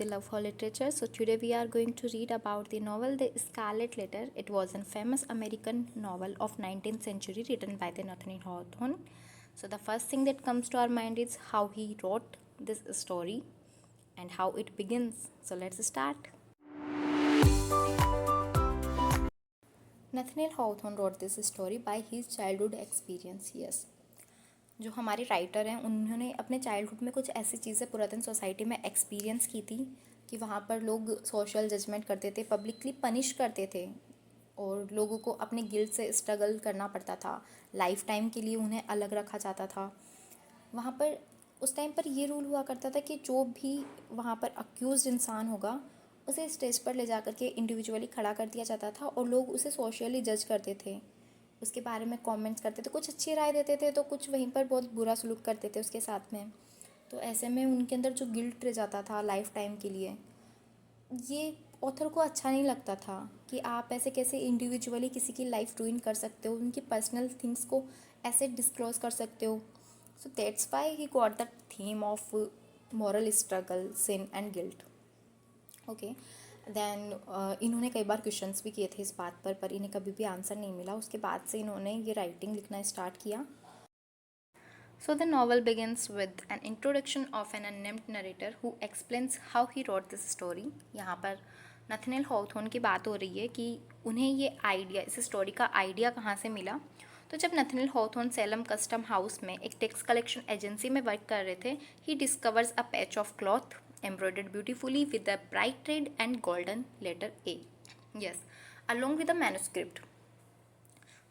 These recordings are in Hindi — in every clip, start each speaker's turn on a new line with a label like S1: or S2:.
S1: the love for literature. So today we are going to read about the novel The Scarlet Letter. It was a famous American novel of 19th century written by the Nathaniel Hawthorne. So the first thing that comes to our mind is how he wrote this story and how it begins. So let's start. Nathaniel Hawthorne wrote this story by his childhood experience. Yes. जो हमारे राइटर हैं उन्होंने अपने चाइल्डहुड में कुछ ऐसी चीज़ें पुरातन सोसाइटी में एक्सपीरियंस की थी कि वहाँ पर लोग सोशल जजमेंट करते थे, पब्लिकली पनिश करते थे और लोगों को अपने गिल्ट से स्ट्रगल करना पड़ता था। लाइफ टाइम के लिए उन्हें अलग रखा जाता था। वहाँ पर उस टाइम पर ये रूल हुआ करता था कि जो भी वहाँ पर अक्यूज़ इंसान होगा उसे स्टेज पर ले जा कर के इंडिविजुअली खड़ा कर दिया जाता था और लोग उसे सोशली जज करते थे, उसके बारे में कमेंट्स करते थे, कुछ अच्छी राय देते थे तो कुछ वहीं पर बहुत बुरा सलूक करते थे उसके साथ में। तो ऐसे में उनके अंदर जो गिल्ट रह जाता था लाइफ टाइम के लिए, ये ऑथर को अच्छा नहीं लगता था कि आप ऐसे कैसे इंडिविजुअली किसी की लाइफ रूइन कर सकते हो, उनकी पर्सनल थिंग्स को ऐसे डिस्क्लोज कर सकते हो। So that's why he got the theme of moral struggle, sin and guilt. Okay then इन्होंने कई बार क्वेश्चंस भी किए थे इस बात पर इन्हें कभी भी आंसर नहीं मिला। उसके बाद से इन्होंने ये राइटिंग लिखना स्टार्ट किया। So the novel begins with an introduction of an unnamed narrator who explains how he wrote this story. यहाँ पर नथनियल हॉथॉर्न की बात हो रही है कि उन्हें ये आइडिया, इस स्टोरी का आइडिया कहाँ से मिला। तो जब Nathaniel Hawthorne Salem Custom House में एक टैक्स कलेक्शन एजेंसी में वर्क कर रहे थे, he discovers a patch of cloth embroidered beautifully with the bright red and golden letter A. Yes, along with the manuscript.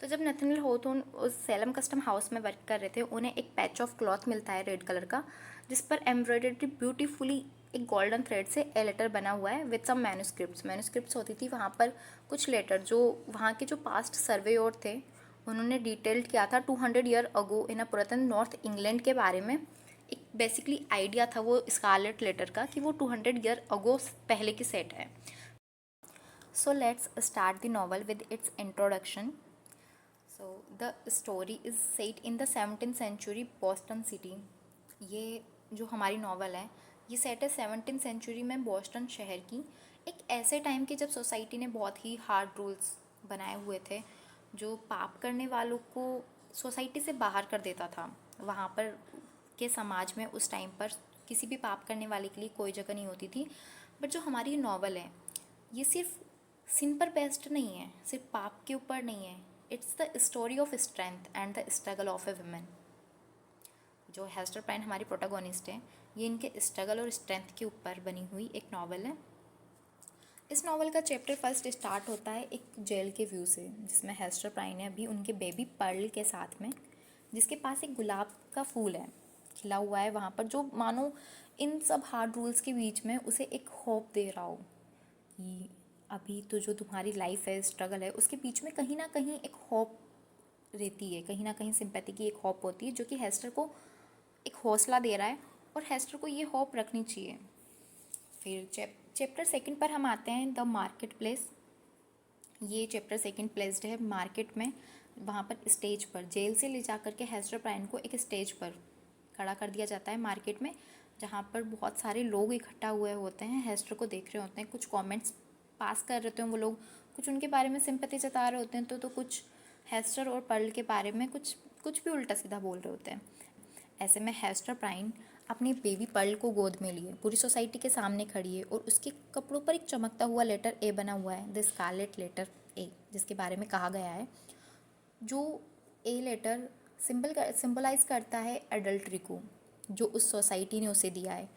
S1: तो जब नथनियल हॉथॉर्न उस सैलम कस्टम हाउस में वर्क कर रहे थे, उन्हें एक पैच ऑफ क्लॉथ मिलता है रेड कलर का, जिस पर एम्ब्रॉयडरी ब्यूटीफुली एक गोल्डन थ्रेड से ए लेटर बना हुआ है विद सम मैन्यूस्क्रिप्ट्स होती थी वहाँ पर कुछ लेटर जो वहाँ के जो पास्ट सर्वेयर थे उन्होंने डिटेल्ड किया था 200 ईयर अगो इन अ पुरातन नॉर्थ इंग्लैंड के बारे में। एक बेसिकली आइडिया था वो स्कारलेट लेटर का कि वो 200 ईयर अगो पहले की सेट है। So let's start the novel with its introduction. So the story is set in the 17th century Boston city. ये जो हमारी नॉवल है ये सेट है 17th सेंचुरी में बॉस्टन शहर की, एक ऐसे टाइम के जब सोसाइटी ने बहुत ही हार्ड रूल्स बनाए हुए थे जो पाप करने वालों को सोसाइटी से बाहर कर देता था। वहाँ पर के समाज में उस टाइम पर किसी भी पाप करने वाले के लिए कोई जगह नहीं होती थी। बट जो हमारी नॉवल है ये सिर्फ सिन पर बेस्ड नहीं है, सिर्फ पाप के ऊपर नहीं है। It's the story of strength and the struggle of A women. जो हेस्टर प्राइन हमारी प्रोटागोनिस्ट है, ये इनके स्ट्रगल और स्ट्रेंथ के ऊपर बनी हुई एक नॉवल है। इस नॉवल का चैप्टर फर्स्ट स्टार्ट होता है एक जेल के व्यू से, जिसमें हेस्टर प्राइन है अभी उनके बेबी पर्ल के साथ में, जिसके पास एक गुलाब का फूल है खिला हुआ है वहाँ पर, जो मानो इन सब हार्ड रूल्स के बीच में उसे एक होप दे रहा हो कि अभी तो जो तुम्हारी लाइफ है, स्ट्रगल है, उसके बीच में कहीं ना कहीं एक होप रहती है, कहीं ना कहीं सिंपैथी की एक होप होती है जो कि हेस्टर को एक हौसला दे रहा है और हेस्टर को ये होप रखनी चाहिए। फिर चैप्टर सेकंड पर हम आते हैं द मार्केट प्लेस। ये चैप्टर सेकंड प्लेस्ड है मार्केट में। वहाँ पर स्टेज पर जेल से ले जा कर के हेस्टर प्राइन को एक स्टेज पर खड़ा कर दिया जाता है मार्केट में, जहाँ पर बहुत सारे लोग इकट्ठा हुए होते हैं, हेस्टर को देख रहे होते हैं, कुछ कमेंट्स पास कर रहे होते हैं वो लोग, कुछ उनके बारे में सिंपैथी जता रहे होते हैं तो कुछ हेस्टर और पर्ल के बारे में कुछ भी उल्टा सीधा बोल रहे होते हैं। ऐसे में हेस्टर प्राइन अपनी बेबी पर्ल को गोद में लिए पूरी सोसाइटी के सामने खड़ी है और उसके कपड़ों पर एक चमकता हुआ लेटर ए बना हुआ है, द स्कारलेट लेटर ए, जिसके बारे में कहा गया है। जो ए लेटर सिंबलाइज करता है एडल्ट्री को, जो उस सोसाइटी ने उसे दिया है।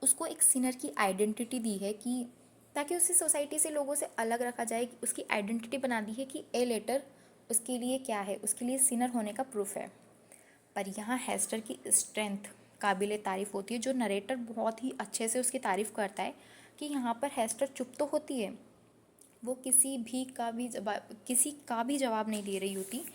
S1: उसको एक सिनर की आइडेंटिटी दी है कि ताकि उसी सोसाइटी से लोगों से अलग रखा जाए, उसकी आइडेंटिटी बना दी है कि ए लेटर उसके लिए क्या है, उसके लिए सिनर होने का प्रूफ है। पर यहाँ हेस्टर की स्ट्रेंथ काबिल तारीफ़ होती है, जो नरेटर बहुत ही अच्छे से उसकी तारीफ़ करता है कि यहाँ पर हेस्टर चुप तो होती है, वो किसी का भी जवाब नहीं दे रही होती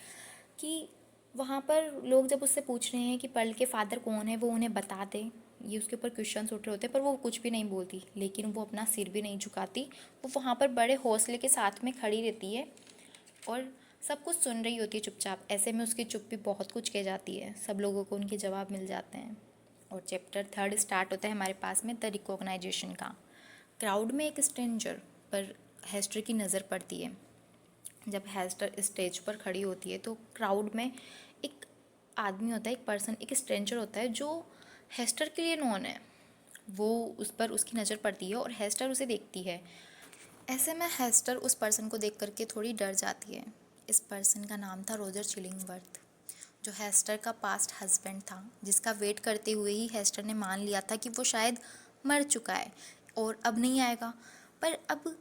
S1: कि वहाँ पर लोग जब उससे पूछ रहे हैं कि पर्ल के फादर कौन है वो उन्हें बता दे, ये उसके ऊपर क्वेश्चंस उठ रहे होते हैं, पर वो कुछ भी नहीं बोलती, लेकिन वो अपना सिर भी नहीं झुकाती। वो वहाँ पर बड़े हौसले के साथ में खड़ी रहती है और सब कुछ सुन रही होती है चुपचाप। ऐसे में उसकी चुप्पी बहुत कुछ कह जाती है, सब लोगों को उनके जवाब मिल जाते हैं। और चैप्टर थर्ड स्टार्ट होता है हमारे पास में द रिकॉग्नाइजेशन का। क्राउड में एक स्ट्रेंजर पर हेस्टर की नज़र पड़ती है। जब हेस्टर स्टेज पर खड़ी होती है तो क्राउड में एक आदमी होता है, एक पर्सन, एक स्ट्रेंजर होता है जो हेस्टर के लिए नॉन है। वो उस पर उसकी नज़र पड़ती है और हेस्टर उसे देखती है। ऐसे में हेस्टर उस पर्सन को देख करके थोड़ी डर जाती है। इस पर्सन का नाम था रॉजर चिलिंगवर्थ, जो हेस्टर का पास्ट हस्बैंड था, जिसका वेट करते हुए ही हेस्टर ने मान लिया था कि वो शायद मर चुका है और अब नहीं आएगा। पर अब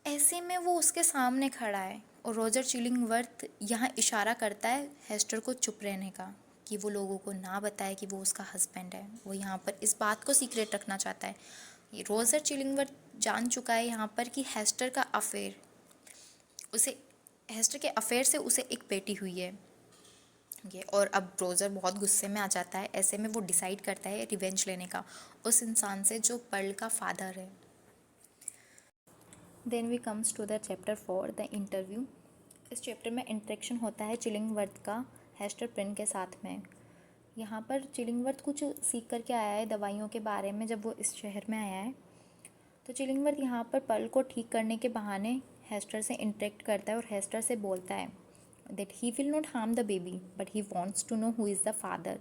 S1: ऐसे में वो उसके सामने खड़ा है और रॉजर चिलिंगवर्थ यहाँ इशारा करता है हेस्टर को चुप रहने का, कि वो लोगों को ना बताए कि वो उसका हस्बैंड है। वो यहाँ पर इस बात को सीक्रेट रखना चाहता है। ये रॉजर चिलिंगवर्थ जान चुका है यहाँ पर कि हेस्टर का अफेयर, उसे हेस्टर के अफेयर से उसे एक बेटी हुई है ये। और अब रोज़र बहुत गुस्से में आ जाता है। ऐसे में वो डिसाइड करता है रिवेंज लेने का उस इंसान से जो पर्ल का फादर है। Then we comes to the chapter 4 the interview. इस चैप्टर में इंटरेक्शन होता है चिलिंगवर्थ का हेस्टर प्रिन के साथ में। यहाँ पर चिलिंगवर्थ कुछ सीख करके आया है दवाइयों के बारे में जब वो इस शहर में आया है। तो चिलिंगवर्थ यहाँ पर पर्ल को ठीक करने के बहाने हेस्टर से इंटरेक्ट करता है और हेस्टर से बोलता है that he will not harm the baby but he wants to know who is the father.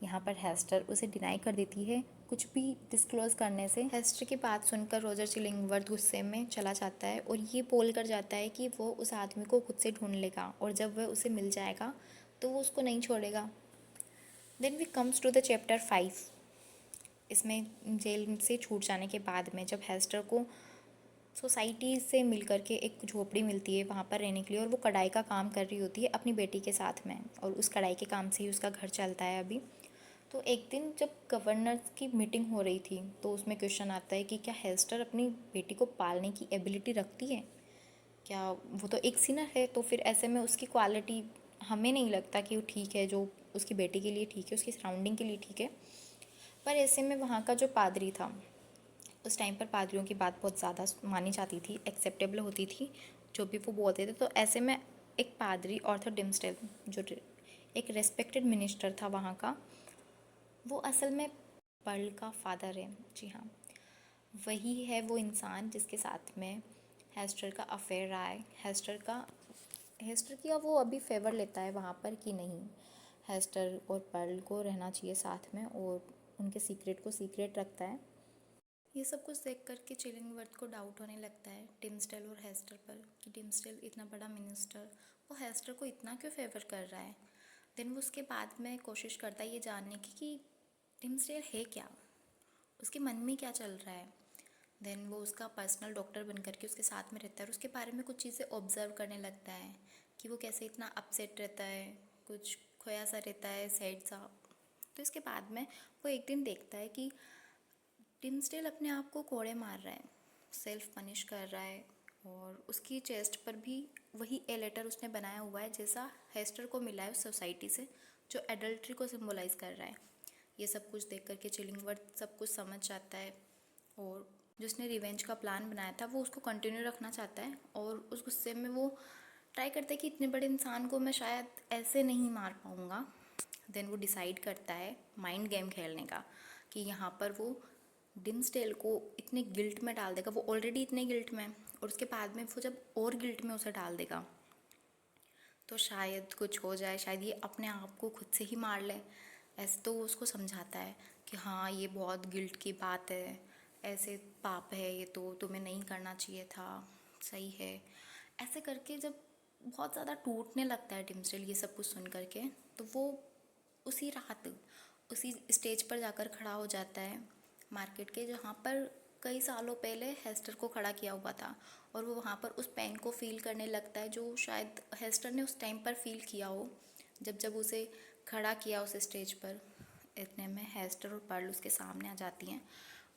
S1: यहाँ पर हेस्टर उसे डिनाई कर देती है कुछ भी डिस्क्लोज करने से। हेस्टर की बात सुनकर रॉजर चिलिंगवर्थ गुस्से में चला जाता है और ये बोल कर जाता है कि वो उस आदमी को खुद से ढूंढ लेगा और जब वह उसे मिल जाएगा तो वो उसको नहीं छोड़ेगा। Then we comes to the chapter 5। इसमें जेल से छूट जाने के बाद में जब हेस्टर को सोसाइटी से मिल कर के एक झोपड़ी मिलती है वहाँ पर रहने के लिए, और वो कढ़ाई का काम कर रही होती है अपनी बेटी के साथ में, और उस कढ़ाई के काम से ही उसका घर चलता है अभी। तो एक दिन जब गवर्नर की मीटिंग हो रही थी तो उसमें क्वेश्चन आता है कि क्या हेस्टर अपनी बेटी को पालने की एबिलिटी रखती है, क्या वो तो एक सिनर है, तो फिर ऐसे में उसकी क्वालिटी हमें नहीं लगता कि वो ठीक है, जो उसकी बेटी के लिए ठीक है, उसकी सराउंडिंग के लिए ठीक है। पर ऐसे में वहाँ का जो पादरी था, उस टाइम पर पादरियों की बात बहुत ज़्यादा मानी जाती थी, एक्सेप्टेबल होती थी जो भी वो बोलते थे। तो ऐसे में एक पादरी ऑर्थर डिम्सडेल, जो एक रेस्पेक्टेड मिनिस्टर था वहाँ का, वो असल में पर्ल का फादर है। जी हाँ, वही है वो इंसान जिसके साथ में हेस्टर का अफेयर रहा है। हेस्टर की वो अभी फेवर लेता है वहाँ पर कि नहीं, हेस्टर और पर्ल को रहना चाहिए साथ में, और उनके सीक्रेट को सीक्रेट रखता है। ये सब कुछ देख करके चिलिंगवर्थ को डाउट होने लगता है डिम्सडेल और हेस्टर पर, कि डिम्सडेल इतना बड़ा मिनिस्टर, वो हेस्टर को इतना क्यों फेवर कर रहा है। देन वो उसके बाद में कोशिश करता है ये जानने की कि डिम्सडेल है क्या, उसके मन में क्या चल रहा है। देन वो उसका पर्सनल डॉक्टर बन करके उसके साथ में रहता है और उसके बारे में कुछ चीज़ें ऑब्जर्व करने लगता है कि वो कैसे इतना अपसेट रहता है, कुछ खोया सा रहता है, सैड सा। तो इसके बाद में वो एक दिन देखता है कि डिम्सडेल अपने आप को कोड़े मार रहा है, सेल्फ पनिश कर रहा है, और उसकी चेस्ट पर भी वही ए लेटर उसने बनाया हुआ है जैसा हेस्टर को मिला है उस सोसाइटी से, जो एडल्ट्री को सिंबलाइज कर रहा है। ये सब कुछ देख करके चिलिंगवर्थ सब कुछ समझ जाता है, और जिसने रिवेंज का प्लान बनाया था वो उसको कंटिन्यू रखना चाहता है, और उस गुस्से में वो ट्राई करता है कि इतने बड़े इंसान को मैं शायद ऐसे नहीं मार पाऊँगा। देन वो डिसाइड करता है माइंड गेम खेलने का, कि यहाँ पर वो डिम्सडेल को इतने गिल्ट में डाल देगा, वो ऑलरेडी इतने गिल्ट में है, और उसके बाद में वो जब और गिल्ट में उसे डाल देगा तो शायद कुछ हो जाए, शायद ये अपने आप को खुद से ही मार ले। ऐसे तो वो उसको समझाता है कि हाँ ये बहुत गिल्ट की बात है, ऐसे पाप है, ये तो तुम्हें नहीं करना चाहिए था, सही है। ऐसे करके जब बहुत ज़्यादा टूटने लगता है डिम्सडेल ये सब कुछ सुन करके, तो वो उसी रात उसी स्टेज पर जाकर खड़ा हो जाता है मार्केट के, जहाँ पर कई सालों पहले हेस्टर को खड़ा किया हुआ था, और वो वहाँ पर उस पेन को फील करने लगता है जो शायद हेस्टर ने उस टाइम पर फील किया हो, जब जब उसे खड़ा किया उस स्टेज पर। इतने में हेस्टर और पर्ल उसके सामने आ जाती हैं,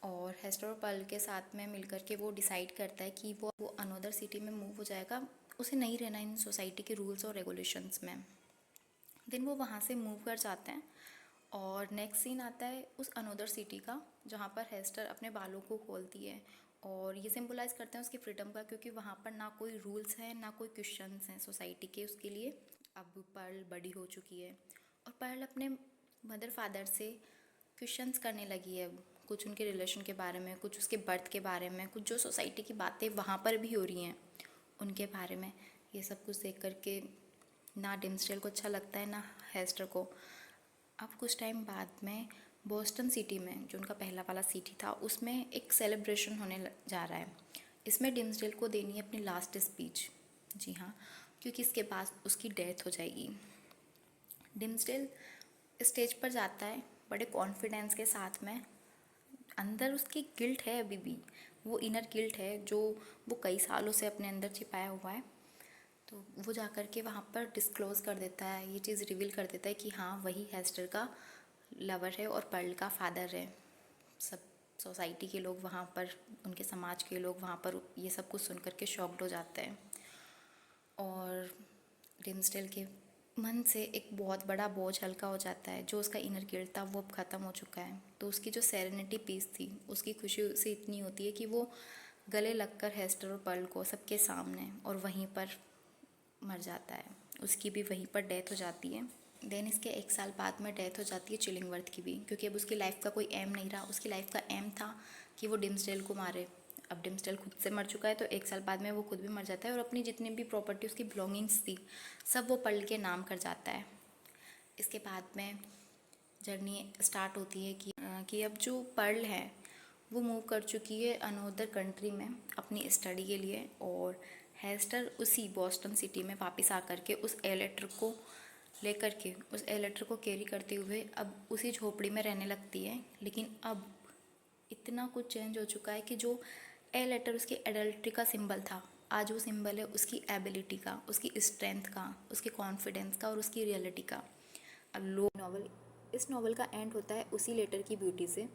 S1: और हेस्टर और पर्ल के साथ में मिलकर के वो डिसाइड करता है कि वो अनदर सिटी में मूव हो जाएगा, उसे नहीं रहना इन सोसाइटी के रूल्स और रेगुलेशंस में। देन वो वहाँ से मूव कर जाते हैं, और नेक्स्ट सीन आता है उस अनदर सिटी का, जहाँ पर हेस्टर अपने बालों को खोलती है, और ये सिंबलाइज करते हैं उसकी फ्रीडम का, क्योंकि वहाँ पर ना कोई रूल्स हैं ना कोई क्वेश्चंस हैं सोसाइटी के उसके लिए। अब पर्ल बड़ी हो चुकी है, और पर्ल अपने मदर फादर से क्वेश्चंस करने लगी है, कुछ उनके रिलेशन के बारे में, कुछ उसके बर्थ के बारे में, कुछ जो सोसाइटी की बातें वहाँ पर भी हो रही हैं उनके बारे में। ये सब कुछ देख करके ना डिम्सडेल को अच्छा लगता है ना हेस्टर को। अब कुछ टाइम बाद में बोस्टन सिटी में, जो उनका पहला वाला सिटी था, उसमें एक सेलिब्रेशन होने जा रहा है। इसमें डिम्सडेल को देनी है अपनी लास्ट स्पीच। जी हाँ, क्योंकि इसके बाद उसकी डेथ हो जाएगी। डिम्सडेल स्टेज पर जाता है बड़े कॉन्फिडेंस के साथ में। अंदर उसकी गिल्ट है, अभी भी वो इनर गिल्ट है जो वो कई सालों से अपने अंदर छिपाया हुआ है। तो वो जा कर के वहाँ पर डिस्क्लोज़ कर देता है, ये चीज़ रिवील कर देता है कि हाँ वही हेस्टर का लवर है और पर्ल का फादर है। सब सोसाइटी के लोग वहाँ पर, उनके समाज के लोग वहाँ पर ये सब कुछ सुन कर के शॉक्ड हो जाते हैं। और डिम्सडेल के मन से एक बहुत बड़ा बोझ हल्का हो जाता है। जो उसका इनर गिल्ट था वो अब ख़त्म हो चुका है। तो उसकी जो सेरेनिटी पीस थी, उसकी खुशी से इतनी होती है कि वो गले लगकर हेस्टर और पर्ल को सबके सामने और वहीं पर मर जाता है। उसकी भी वहीं पर डेथ हो जाती है। देन इसके 1 साल बाद में डेथ हो जाती है चिलिंगवर्थ की भी, क्योंकि अब उसकी लाइफ का कोई एम नहीं रहा। उसकी लाइफ का एम था कि वो डिम्सडेल को मारे। अब डिम्सडेल खुद से मर चुका है, तो 1 साल बाद में वो खुद भी मर जाता है और अपनी जितनी भी प्रॉपर्टी, उसकी बिलोंगिंग्स थी, सब वो पर्ल के नाम कर जाता है। इसके बाद में जर्नी स्टार्ट होती है कि अब जो पर्ल है वो मूव कर चुकी है अनोदर कंट्री में अपनी स्टडी के लिए। और हेस्टर उसी बॉस्टन सिटी में वापस आकर के उस ए लेटर को लेकर के, उस ए लेटर को कैरी करते हुए अब उसी झोपड़ी में रहने लगती है। लेकिन अब इतना कुछ चेंज हो चुका है कि जो ए लेटर उसकी एडल्ट्री का सिंबल था, आज वो सिंबल है उसकी एबिलिटी का, उसकी स्ट्रेंथ का, उसके कॉन्फिडेंस का और उसकी रियलिटी का। अब इस नॉवल का एंड होता है उसी लेटर की ब्यूटी से,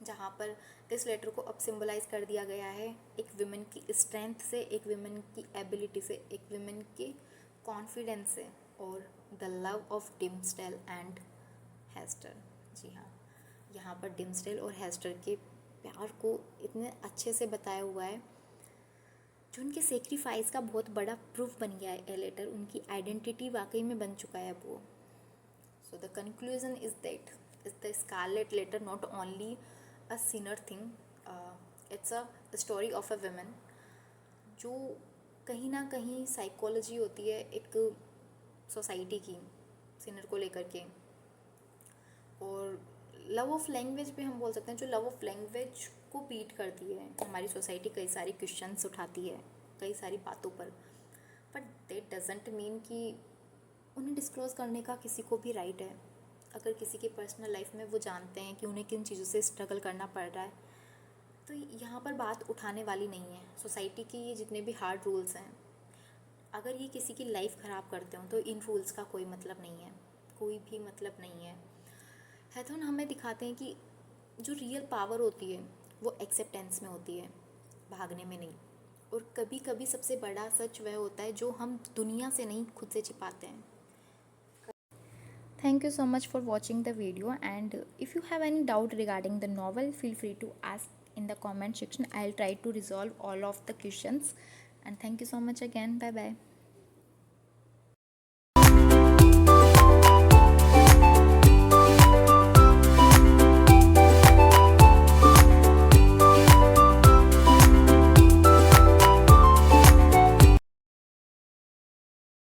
S1: जहाँ पर इस लेटर को अब सिंबलाइज कर दिया गया है एक विमेन की स्ट्रेंथ से, एक विमेन की एबिलिटी से, एक विमेन के कॉन्फिडेंस से, और the love of Dimmesdale and Hester. जी हाँ, यहाँ पर डिम्सडेल और हेस्टर के प्यार को इतने अच्छे से बताया हुआ है, जो उनके सेक्रीफाइस का बहुत बड़ा प्रूफ बन गया है। ए लेटर उनकी आइडेंटिटी वाकई में बन चुका है अब वो। So the conclusion is that is the Scarlet Letter not only a sinner thing, it's a story of a woman, जो कहीं ना कहीं साइकोलॉजी होती है एक सोसाइटी की सिनर को लेकर के। और लव ऑफ लैंग्वेज भी हम बोल सकते हैं, जो लव ऑफ लैंग्वेज को बीट करती है हमारी सोसाइटी। कई सारी क्वेश्चंस उठाती है कई सारी बातों पर, बट दैट डजेंट मीन कि उन्हें डिस्क्लोज़ करने का किसी को भी राइट है। अगर किसी की पर्सनल लाइफ में वो जानते हैं कि उन्हें किन चीज़ों से स्ट्रगल करना पड़ रहा है, तो यहाँ पर बात उठाने वाली नहीं है। सोसाइटी के ये जितने भी हार्ड रूल्स हैं, अगर ये किसी की लाइफ ख़राब करते हो तो इन रूल्स का कोई मतलब नहीं है, कोई भी मतलब नहीं है। हैथॉर्न हमें दिखाते हैं कि जो रियल पावर होती है वो एक्सेप्टेंस में होती है, भागने में नहीं। और कभी कभी सबसे बड़ा सच वह होता है जो हम दुनिया से नहीं, खुद से छिपाते हैं। Thank you so much for watching the video, and if you have any doubt regarding the novel, feel free to ask in the comment section. I'll try to resolve all of the questions, and thank you so much again. Bye bye.